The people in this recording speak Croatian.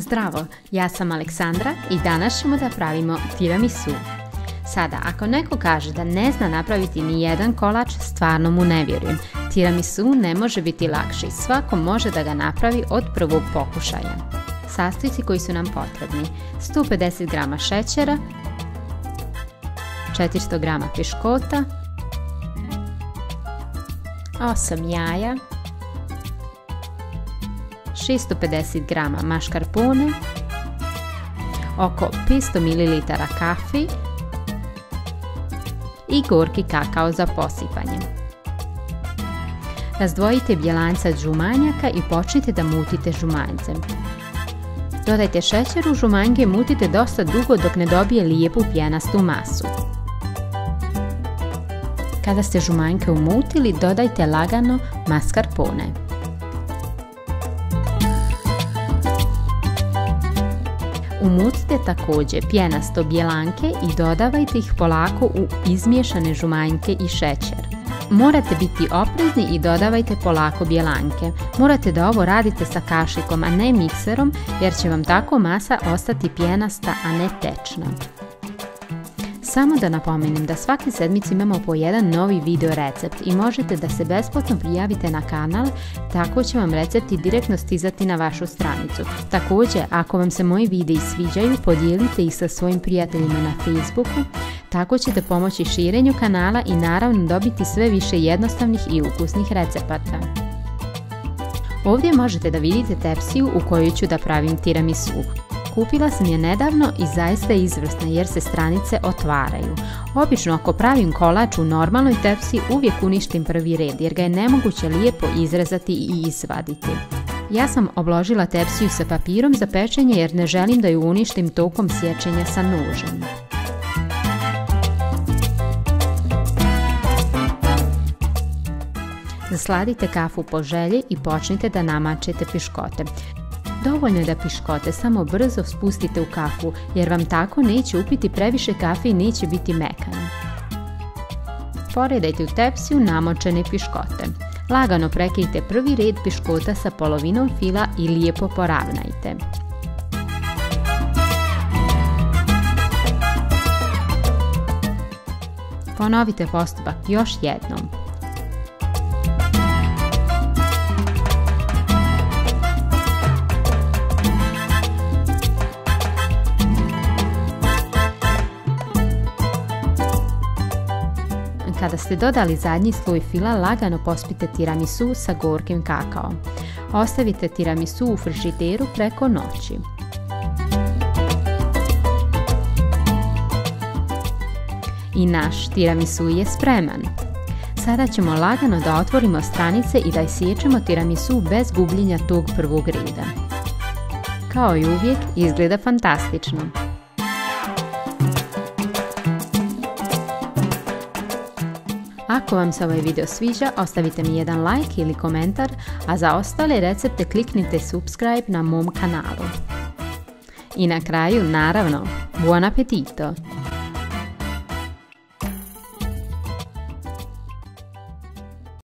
Zdravo, ja sam Aleksandra i danas ćemo da pravimo tiramisu. Sada, ako neko kaže da ne zna napraviti ni jedan kolač, stvarno mu ne vjerujem. Tiramisu ne može biti lakši, svako može da ga napravi od prvog pokušaja. Sastojci koji su nam potrebni: 150 g šećera, 400 g piškota, 8 jaja, 650 g maškarpone, oko 500 ml kafe i gorki kakao za posipanje. Razdvojite bjelanca od žumanjaka i počnite da mutite žumanjce. Dodajte šećer u žumanjke i mutite dosta dugo dok ne dobije lijepu pjenastu masu. Kada ste žumanjke umutili, dodajte lagano mascarpone. Umutite također pjenasto bjelanke i dodavajte ih polako u izmiješane žumanjke i šećer. Morate biti oprezni i dodavajte polako bjelanke. Morate da ovo radite sa kašikom, a ne mikserom, jer će vam tako masa ostati pjenasta, a ne tečna. Samo da napomenem da svake sedmice imamo po jedan novi video recept i možete da se besplatno prijavite na kanal, tako će vam recepti direktno stizati na vašu stranicu. Također, ako vam se moji videi sviđaju, podijelite ih sa svojim prijateljima na Facebooku, tako ćete pomoći širenju kanala i naravno dobiti sve više jednostavnih i ukusnih recepata. Ovdje možete da vidite tepsiju u kojoj ću da pravim tiramisu. Kupila sam je nedavno i zaista je izvrsna jer se stranice otvaraju. Obično ako pravim kolač u normalnoj tepsi uvijek uništim prvi red jer ga je nemoguće lijepo izrezati i izvaditi. Ja sam obložila tepsiju sa papirom za pečenje jer ne želim da ju uništim tokom sječenja sa nožem. Zasladite kafu po želji i počnite da namačete piškote. Dovoljno je da piškote samo brzo spustite u kafu jer vam tako neće upiti previše kafe i neće biti mekano. Poredajte u tepsiju namočene piškote. Lagano prekrijte prvi red piškota sa polovinom fila i lijepo poravnajte. Ponovite postupak još jednom. Kada ste dodali zadnji sloj fila, lagano pospite tiramisu sa gorkim kakaom. Ostavite tiramisu u frižideru preko noći. I naš tiramisu je spreman. Sada ćemo lagano da otvorimo stranice i da isječemo tiramisu bez gubljenja tog prvog reda. Kao i uvijek, izgleda fantastično. Ako vam se ovaj video sviđa, ostavite mi jedan like ili komentar, a za ostale recepte kliknite subscribe na mom kanalu. I na kraju, naravno, buon appetito!